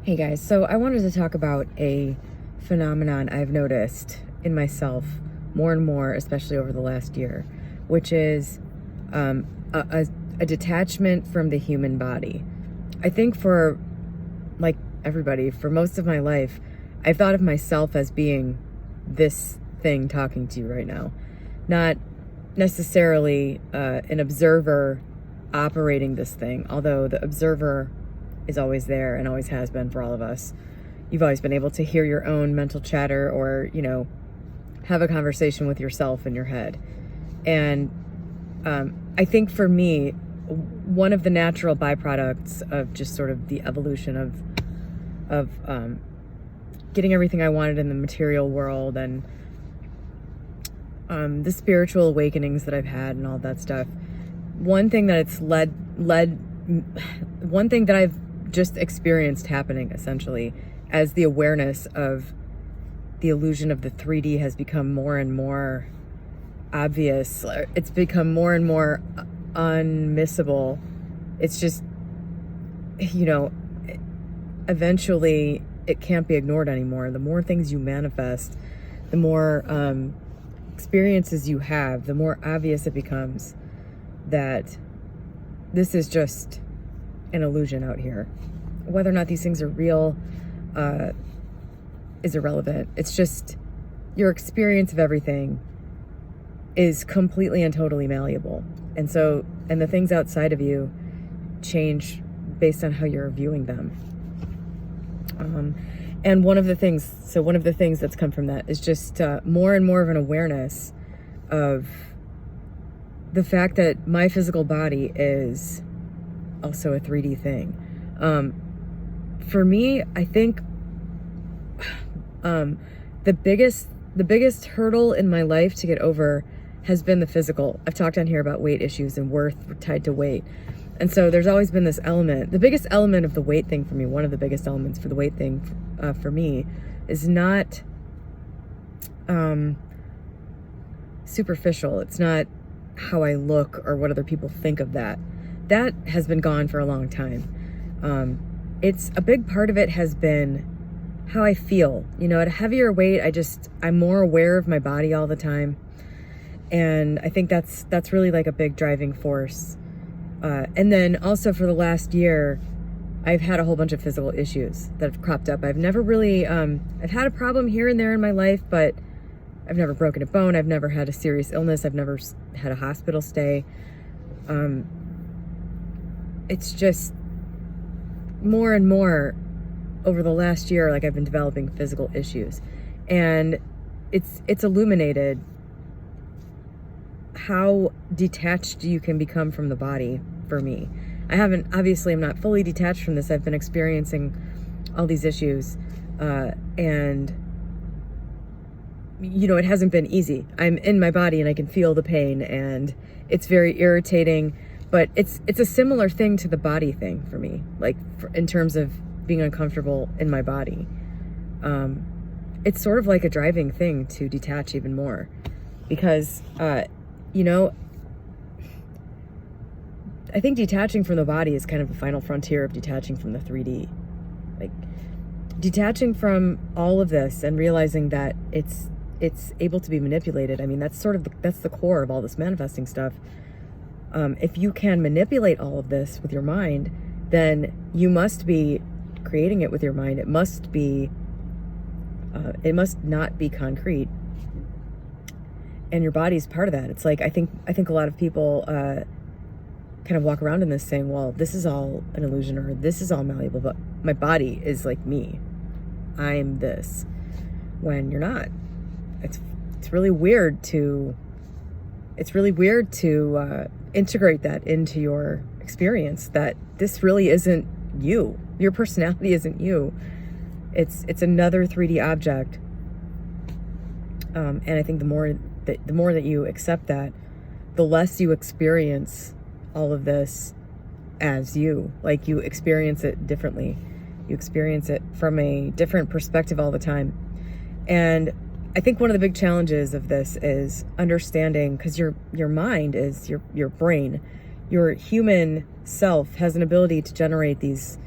Hey guys, so I wanted to talk about a phenomenon I've noticed in myself more and more, especially over the last year, which is a detachment from the human body. I think for, like everybody, for most of my life, I've thought of myself as being this thing talking to you right now, not necessarily an observer operating this thing, although the observer is always there and always has been for all of us. You've always been able to hear your own mental chatter or, have a conversation with yourself in your head. And I think for me, one of the natural byproducts of just sort of the evolution of getting everything I wanted in the material world and the spiritual awakenings that I've had and all that stuff, one thing that it's one thing that I've just experienced happening essentially as the awareness of the illusion of the 3D has become more and more obvious. It's become more and more unmissable. It's just, eventually it can't be ignored anymore. The more things you manifest, the more experiences you have, the more obvious it becomes that this is just an illusion out here. Whether or not these things are real is irrelevant. It's just your experience of everything is completely and totally malleable. And the things outside of you change based on how you're viewing them. And one of the things that's come from that is just more and more of an awareness of the fact that my physical body is also a 3D thing. For me, I think the biggest hurdle in my life to get over has been the physical. I've talked on here about weight issues and worth tied to weight. And so there's always been this element. The biggest element of the weight thing for me, one of the biggest elements for the weight thing for me is not superficial. It's not how I look or what other people think of that. That has been gone for a long time. It's a big part of it has been how I feel. At a heavier weight, I'm more aware of my body all the time. And I think that's really like a big driving force. And then also for the last year, I've had a whole bunch of physical issues that have cropped up. I've never really, I've had a problem here and there in my life, but I've never broken a bone. I've never had a serious illness. I've never had a hospital stay. It's just more and more over the last year, like I've been developing physical issues, and it's illuminated how detached you can become from the body. For me, I'm not fully detached from this. I've been experiencing all these issues, and it hasn't been easy. I'm in my body and I can feel the pain, and it's very irritating. But it's a similar thing to the body thing for me, like in terms of being uncomfortable in my body. It's sort of like a driving thing to detach even more, because I think detaching from the body is kind of the final frontier of detaching from the 3D. Like detaching from all of this and realizing that it's able to be manipulated. I mean, that's the core of all this manifesting stuff. If you can manipulate all of this with your mind, then you must be creating it with your mind. It must not be concrete. And your body's part of that. It's like, I think a lot of people kind of walk around in this saying, well, this is all an illusion, or this is all malleable, but my body is like me. I'm this. When you're not. It's really weird to integrate that into your experience, that this really isn't you. Your personality isn't you. It's another 3D object. And I think the more that you accept that, the less you experience all of this as you. Like, you experience it differently. You experience it from a different perspective all the time. And I think one of the big challenges of this is understanding, because your mind is your brain. Your human self has an ability to generate these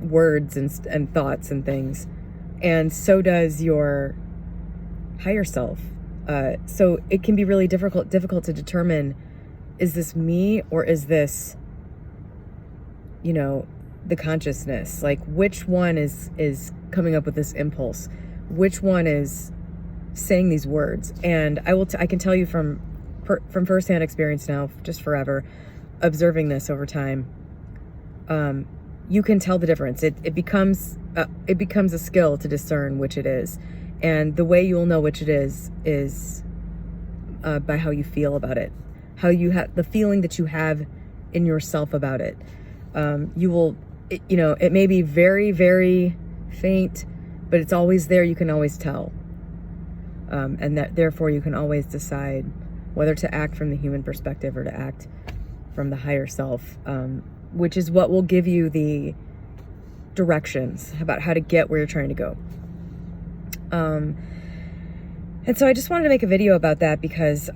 words and thoughts and things. And so does your higher self. So it can be really difficult to determine, is this me or is this, the consciousness? Like, which one is coming up with this impulse? Which one is saying these words? And I can tell you from firsthand experience now, just forever, observing this over time, you can tell the difference. It becomes a skill to discern which it is. And the way you'll know which it is by how you feel about it, how you have the feeling that you have in yourself about it. It may be very, very faint, but it's always there. You can always tell. And that therefore you can always decide whether to act from the human perspective or to act from the higher self, which is what will give you the directions about how to get where you're trying to go. And so I just wanted to make a video about that because,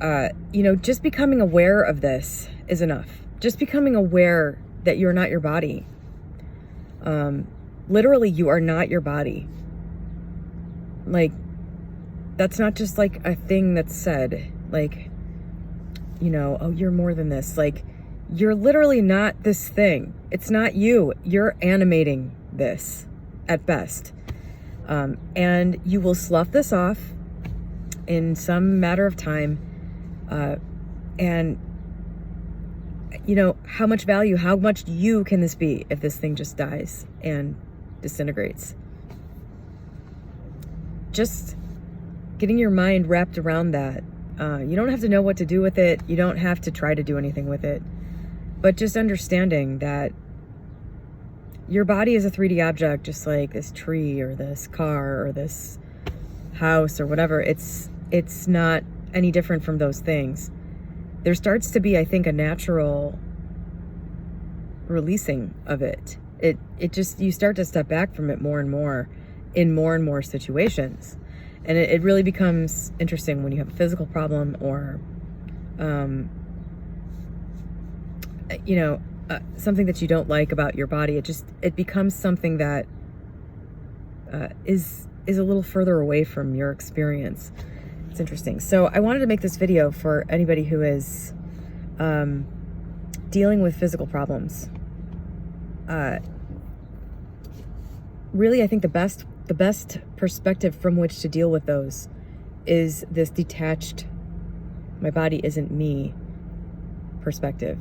just becoming aware of this is enough. Just becoming aware that you're not your body. Literally, you are not your body. Like, that's not just like a thing that's said. Like, oh, you're more than this. Like, you're literally not this thing. It's not you. You're animating this at best. And you will slough this off in some matter of time. And how much value, how much you can this be if this thing just dies and disintegrates? Just getting your mind wrapped around that. You don't have to know what to do with it. You don't have to try to do anything with it. But just understanding that your body is a 3D object, just like this tree or this car or this house or whatever. It's not any different from those things. There starts to be, I think, a natural releasing of it. You start to step back from it more and more in more and more situations. And it really becomes interesting when you have a physical problem or, something that you don't like about your body. It becomes something that is a little further away from your experience. It's interesting. So I wanted to make this video for anybody who is dealing with physical problems. Really, I think the best perspective from which to deal with those is this detached, my body isn't me perspective.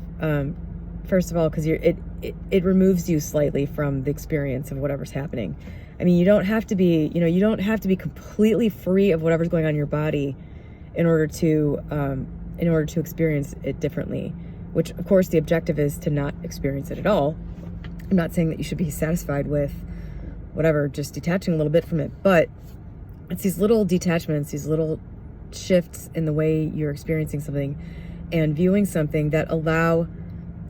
First of all, because it removes you slightly from the experience of whatever's happening. I mean, you don't have to be completely free of whatever's going on in your body in order to experience it differently. Which, of course, the objective is to not experience it at all. I'm not saying that you should be satisfied with whatever, just detaching a little bit from it, but it's these little detachments, these little shifts in the way you're experiencing something and viewing something that allow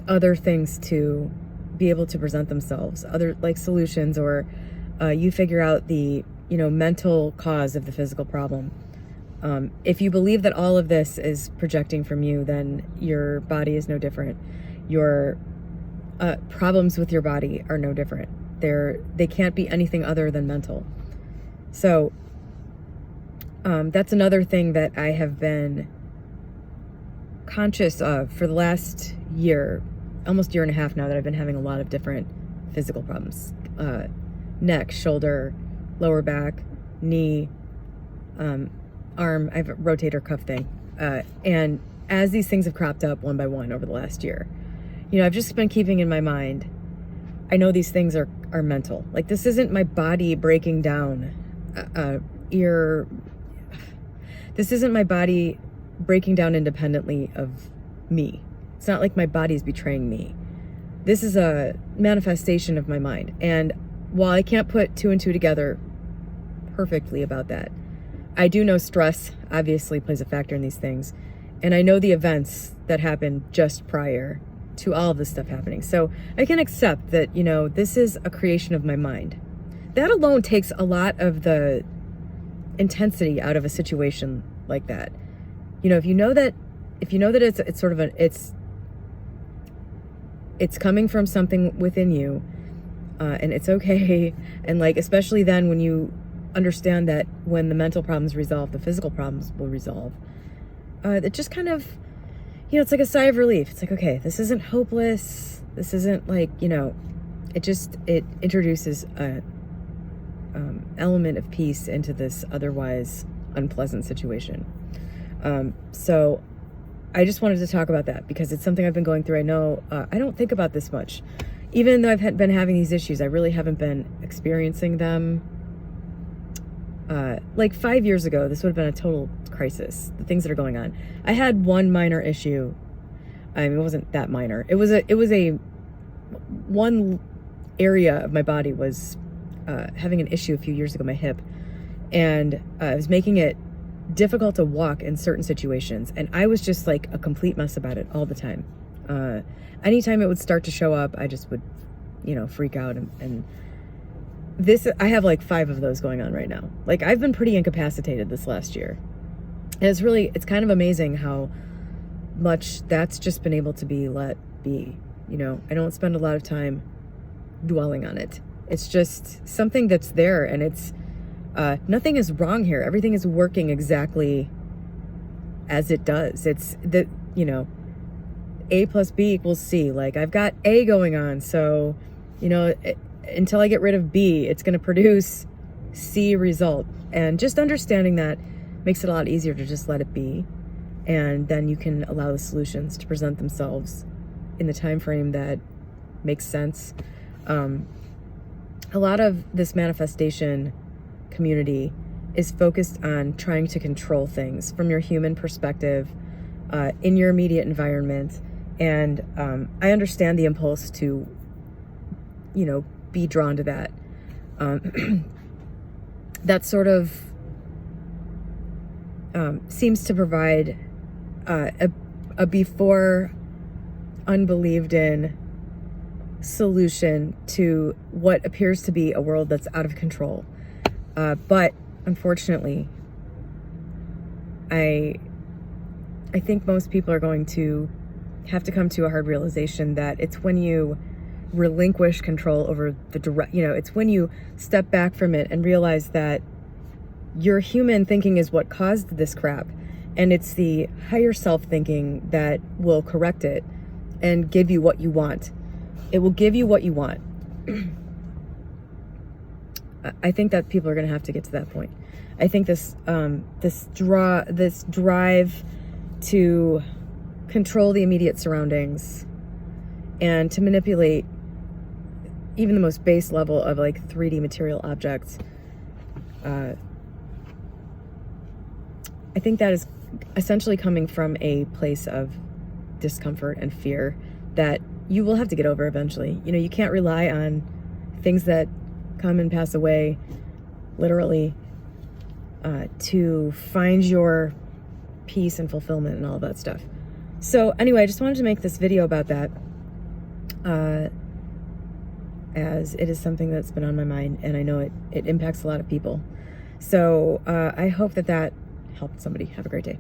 other things to be able to present themselves, other like solutions, or you figure out the mental cause of the physical problem. If you believe that all of this is projecting from you, then your body is no different. Your problems with your body are no different. They can't be anything other than mental. So that's another thing that I have been conscious of for the last year, almost year and a half now, that I've been having a lot of different physical problems. Neck, shoulder, lower back, knee, arm. I have a rotator cuff thing. And as these things have cropped up one by one over the last year, I've just been keeping in my mind, I know these things are mental. Like, this isn't my body breaking down. This isn't my body breaking down independently of me. It's not like my body's betraying me. This is a manifestation of my mind. And while I can't put two and two together perfectly about that, I do know stress obviously plays a factor in these things. And I know the events that happened just prior to all of this stuff happening. So I can accept that, this is a creation of my mind. That alone takes a lot of the intensity out of a situation like that. If you know that it's sort of it's coming from something within you, and it's okay. And like, especially then when you understand that when the mental problems resolve, the physical problems will resolve. It just kind of, it's like a sigh of relief. It's like, okay, this isn't hopeless. This isn't like, it introduces a element of peace into this otherwise unpleasant situation. So I just wanted to talk about that because it's something I've been going through. I know I don't think about this much. Even though I've been having these issues, I really haven't been experiencing them. Like 5 years ago, this would have been a total crisis, the things that are going on. I had one minor issue. I mean, it wasn't that minor. It was one area of my body was having an issue a few years ago, my hip. And it was making it difficult to walk in certain situations. And I was just like a complete mess about it all the time. Anytime it would start to show up, I just would, freak out. And this, I have like 5 of those going on right now. Like I've been pretty incapacitated this last year. And it's kind of amazing how much that's just been able to be let be. I don't spend a lot of time dwelling on it. It's just something that's there, and it's, nothing is wrong here. Everything is working exactly as it does. It's that, A plus B equals C. Like I've got A going on. So, until I get rid of B, it's going to produce C result. And just understanding that makes it a lot easier to just let it be. And then you can allow the solutions to present themselves in the time frame that makes sense. A lot of this manifestation community is focused on trying to control things from your human perspective in your immediate environment. And I understand the impulse to, be drawn to that. That sort of seems to provide a before unbelieved in solution to what appears to be a world that's out of control. But unfortunately, I think most people are going to have to come to a hard realization that it's when you relinquish control over it's when you step back from it and realize that your human thinking is what caused this crap, and it's the higher self thinking that will correct it and give you what you want. It will give you what you want. I think that people are going to have to get to that point. I think this drive to control the immediate surroundings and to manipulate even the most base level of like 3D material objects, I think that is essentially coming from a place of discomfort and fear that you will have to get over eventually. You can't rely on things that come and pass away, literally, to find your peace and fulfillment and all of that stuff. So anyway, I just wanted to make this video about that, as it is something that's been on my mind, and I know it impacts a lot of people. So I hope that helped somebody. Have a great day.